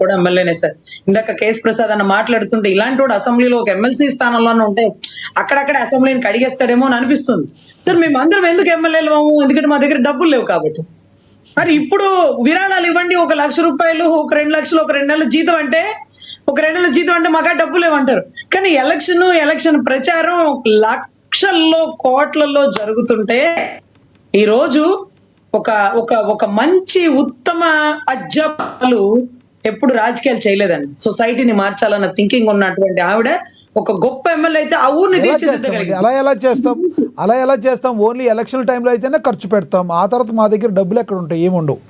కూడా ఎమ్మెల్యేనే సార్. ఇందాక కేఎస్ ప్రసాద్ అన్న మాట్లాడుతుంటే ఇలాంటి వాడు అసెంబ్లీలో ఒక ఎమ్మెల్సీ స్థానంలోనే ఉంటే అక్కడక్కడ అసెంబ్లీని కడిగేస్తాడేమో అని అనిపిస్తుంది. సార్ మేమందరం ఎందుకు ఎమ్మెల్యేలు అవ్వము? ఎందుకంటే మా దగ్గర డబ్బులు లేవు కాబట్టి. మరి ఇప్పుడు విరాళాలు ఇవ్వండి, ఒక ₹1,00,000, ఒక 2,00,000, ఒక 2 నెలల జీతం అంటే, ఒక 2 నెలల జీతం అంటే మాకా డబ్బులు లేవంటారు. కానీ ఎలక్షన్ ప్రచారం లక్షల్లో కోట్లలో జరుగుతుంటే ఈరోజు ఒక ఒక ఒక మంచి ఉత్తమ అధ్యాపకులు ఎప్పుడు రాజకీయాలు చేయలేదండి. సొసైటీని మార్చాలన్న థింకింగ్ ఉన్నటువంటి ఆవిడ ఒక గొప్ప ఎమ్మెల్యే అయితే ఆ ఊరిని అలా ఎలా చేస్తాం? ఓన్లీ ఎలక్షన్ టైంలో అయితేనే ఖర్చు పెడతాం, ఆ తర్వాత మా దగ్గర డబ్బులు ఎక్కడ ఉంటాయి? ఏముండవు.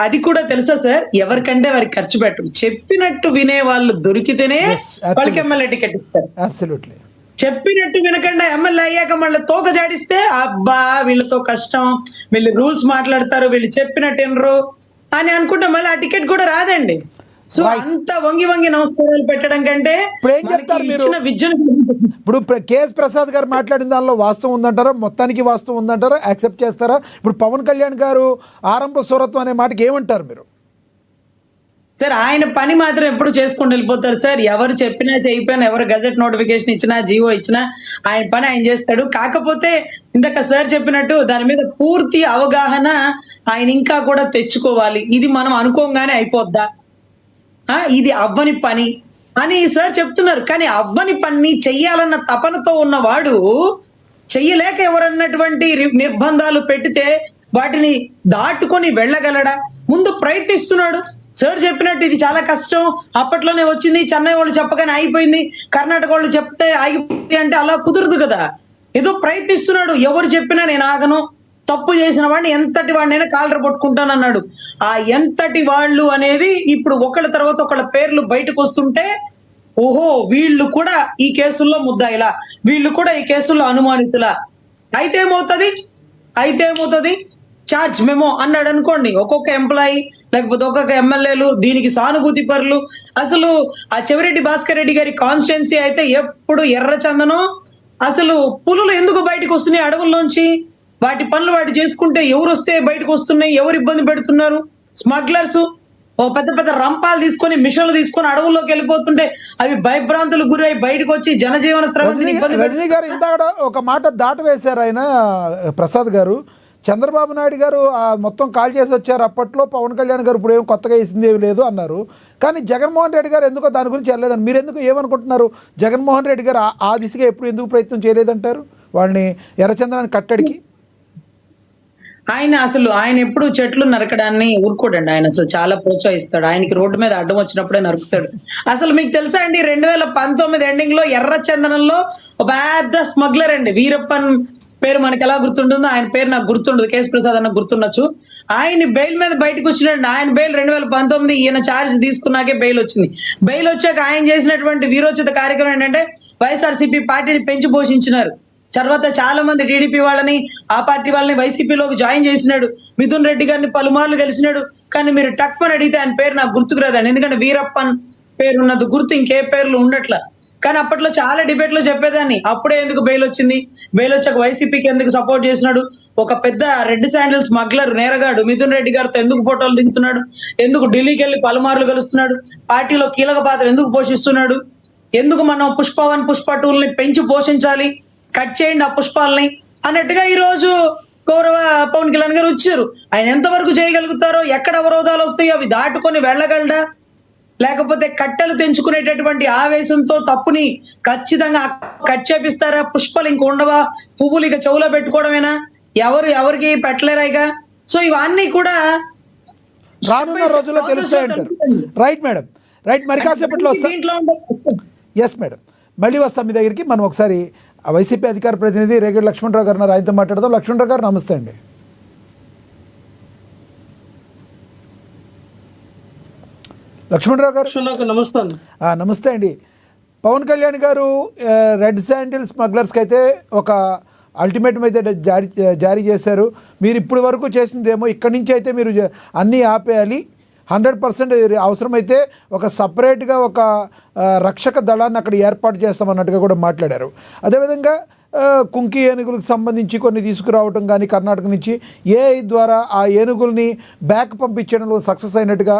అది కూడా తెలుసా సార్? ఎవరికంటే వారికి ఖర్చు పెట్టరు. చెప్పినట్టు వినే వాళ్ళు దొరికితేనే వాళ్ళకి ఎమ్మెల్యే టికెట్ ఇస్తారు. అబ్సల్యూట్లీ. చెప్పినట్టు వినకుండా ఎమ్మెల్యే అయ్యాక మళ్ళీ తోక జాడిస్తే అబ్బా వీళ్ళతో కష్టం, వీళ్ళు రూల్స్ మాట్లాడతారు, వీళ్ళు చెప్పినట్టు వినరు అని అనుకుంటే మళ్ళీ ఆ టికెట్ కూడా రాదండి. సో అంత వంగి నమస్కారాలు పెట్టడం కంటే ఇప్పుడు కేఎస్ ప్రసాద్ గారు మాట్లాడిన దానిలో వాస్తవం ఉందంటారా? మొత్తానికి వాస్తవం ఉందంటారా? యాక్సెప్ట్ చేస్తారా? ఇప్పుడు పవన్ కళ్యాణ్ గారు ఆరంభ సూరత్వం అనే మాటకి ఏమంటారు మీరు? సార్ ఆయన పని మాత్రం ఎప్పుడు చేసుకుంటూ వెళ్ళిపోతారు సార్. ఎవరు చెప్పినా చేయకపోయినా, ఎవరు గజెట్ నోటిఫికేషన్ ఇచ్చినా, జీవో ఇచ్చినా ఆయన పని ఆయన చేస్తాడు. కాకపోతే ఇందాక సార్ చెప్పినట్టు దాని మీద పూర్తి అవగాహన ఆయన ఇంకా కూడా తెచ్చుకోవాలి. ఇది మనం అనుకోగానే అయిపోద్దా, ఇది అవ్వని పని అని సార్ చెప్తున్నారు. కానీ అవ్వని పని చెయ్యాలన్న తపనతో ఉన్నవాడు చెయ్యలేక ఎవరన్నటువంటి నిర్బంధాలు పెట్టితే వాటిని దాటుకొని వెళ్ళగలడా? ముందు ప్రయత్నిస్తున్నాడు. సార్ చెప్పినట్టు ఇది చాలా కష్టం, అప్పట్లోనే వచ్చింది, చెన్నై వాళ్ళు చెప్పగానే అయిపోయింది, కర్ణాటక వాళ్ళు చెప్తే ఆగిపోయింది అంటే అలా కుదరదు కదా. ఏదో ప్రయత్నిస్తున్నాడు. ఎవరు చెప్పినా నేను ఆగను, తప్పు చేసిన వాడిని ఎంతటి వాడినైనా కాలర్ పట్టుకుంటానన్నాడు. ఆ ఎంతటి వాళ్ళు అనేది ఇప్పుడు ఒకళ్ళ తర్వాత ఒకళ్ళ పేర్లు బయటకు వస్తుంటే ఓహో వీళ్ళు కూడా ఈ కేసుల్లో ముద్దాయిలా, వీళ్ళు కూడా ఈ కేసుల్లో అనుమానితులా, అయితే ఏమవుతుంది చార్జ్ మెమో అన్నాడు అనుకోండి. ఒక్కొక్క ఎంప్లాయీ లేకపోతే ఒక్కొక్క ఎమ్మెల్యేలు దీనికి సానుభూతి పరులు. అసలు ఆ చెవిరెడ్డి భాస్కర్ రెడ్డి గారి కాన్స్టిట్యున్సీ అయితే ఎప్పుడు ఎర్రచందనం. అసలు పులులు ఎందుకు బయటకు వస్తున్నాయి అడవుల్లోంచి? వాటి పనులు వాటి చేసుకుంటే ఎవరు వస్తే బయటకు వస్తున్నాయి, ఎవరు ఇబ్బంది పెడుతున్నారు? స్మగ్లర్స్ ఓ పెద్ద రంపాలు తీసుకొని, మిషన్లు తీసుకొని అడవుల్లోకి వెళ్ళిపోతుంటే అవి భయభ్రాంతులు గురై బయటకు వచ్చి జనజీవన రజనీ గారు ఇందాక ఒక మాట దాటవేశారు ఆయన ప్రసాద్ గారు. చంద్రబాబు నాయుడు గారు మొత్తం కాల్ చేసి వచ్చారు అప్పట్లో, పవన్ కళ్యాణ్ గారు ఇప్పుడు ఏం కొత్తగా వేసింది ఏమి లేదు అన్నారు. కానీ జగన్మోహన్ రెడ్డి గారు ఎందుకో దాని గురించి వెళ్ళలేదని మీరు ఎందుకు ఏమనుకుంటున్నారు? జగన్మోహన్ రెడ్డి గారు ఆ దిశగా ఎందుకు ప్రయత్నం చేయలేదంటారు వాళ్ళని ఎర్రచంద్రాన్ని కట్టడికి? ఆయన ఎప్పుడు చెట్లు నరకడాన్ని ఊరుకోడండి. ఆయన అసలు చాలా ప్రోత్సహిస్తాడు. ఆయనకి రోడ్డు మీద అడ్డం వచ్చినప్పుడే నరుకుతాడు. అసలు మీకు తెలుసా అండి 2019 ఎండింగ్ లో ఎర్రచందనంలో ఒక పెద్ద స్మగ్లర్ అండి, వీరప్పన్ పేరు మనకి ఎలా గుర్తుంటుందో ఆయన పేరు నాకు గుర్తుండదు, కేఎస్ ప్రసాద్ అన్న గుర్తుండొచ్చు. ఆయన బెయిల్ మీద బయటకు వచ్చినాడు. ఆయన బెయిల్ 2019, ఈయన ఛార్జ్ తీసుకున్నాకే బెయిల్ వచ్చింది. బెయిల్ వచ్చాక ఆయన చేసినటువంటి వీరోచిత కార్యక్రమం ఏంటంటే వైఎస్ఆర్సీపీ పార్టీని పెంచి పోషించినారు. తర్వాత చాలా మంది టీడీపీ వాళ్ళని, ఆ పార్టీ వాళ్ళని వైసీపీలోకి జాయిన్ చేసినాడు. మిథున్ రెడ్డి గారిని పలుమార్లు కలిసినాడు. కానీ మీరు టక్మని అడిగితే ఆయన పేరు నాకు గుర్తుకు రాదండి, ఎందుకంటే వీరప్పన్ పేరు ఉన్నది గుర్తు, ఇంకే పేర్లు ఉండట్లా. కానీ అప్పట్లో చాలా డిబేట్లు చెప్పేదాన్ని, అప్పుడే ఎందుకు బెయిల్ వచ్చింది, బెయిల్ వచ్చాక వైసీపీకి ఎందుకు సపోర్ట్ చేసినాడు, ఒక పెద్ద రెడ్ శాండిల్ స్మగ్లర్ నేరగాడు మిథున్ రెడ్డి గారితో ఎందుకు ఫోటోలు దిగుతున్నాడు, ఎందుకు ఢిల్లీకి వెళ్ళి పలుమార్లు కలుస్తున్నాడు, పార్టీలో కీలక పాత్ర ఎందుకు పోషిస్తున్నాడు, ఎందుకు మనం పుష్ప1, పుష్ప2ల్ని పెంచి పోషించాలి, కట్ చేయండి ఆ పుష్పాలని అన్నట్టుగా ఈ రోజు గౌరవ పవన్ కళ్యాణ్ గారు వచ్చారు. ఆయన ఎంతవరకు చేయగలుగుతారో, ఎక్కడ అవరోధాలు వస్తాయో అవి దాటుకొని వెళ్ళగలడా, లేకపోతే కట్టెలు తెంచుకునేటటువంటి ఆవేశంతో తప్పుని ఖచ్చితంగా కట్ చేపిస్తారా? పుష్పాలు ఇంక ఉండవా? పువ్వులు ఇక చెవులో పెట్టుకోవడమేనా? ఎవరికి పెట్టలేరాయిగా. సో ఇవన్నీ కూడా రానున్న రోజుల్లో తెలుస్తాయంటారు. Right madam, right. మరి కాసేపట్లో వస్తాం. ఎస్ మేడం, మళ్ళీ వస్తాం మీ దగ్గరికి. మనం ఒకసారి వైసీపీ అధికార ప్రతినిధి రేగడి లక్ష్మణరావు గారు ఆయనతో మాట్లాడదాం. లక్ష్మణరావు గారు నమస్తే అండి. లక్ష్మణరావు గారు నమస్తే అండి. పవన్ కళ్యాణ్ గారు రెడ్ శాండిల్ స్మగ్లర్స్కి అయితే ఒక అల్టిమేటం అయితే జారీ చేశారు. మీరు ఇప్పటి వరకు చేసిందేమో ఇక్కడి నుంచి అయితే మీరు అన్నీ ఆపేయాలి, 100% అవసరమైతే ఒక సపరేట్గా ఒక రక్షక దళాన్ని అక్కడ ఏర్పాటు చేస్తామన్నట్టుగా కూడా మాట్లాడారు. అదేవిధంగా కుంకి ఏనుగులకు సంబంధించి కొన్ని తీసుకురావటం కానీ కర్ణాటక నుంచి ఏఐ ద్వారా ఆ ఏనుగుల్ని బ్యాక్ పంపించడంలో సక్సెస్ అయినట్టుగా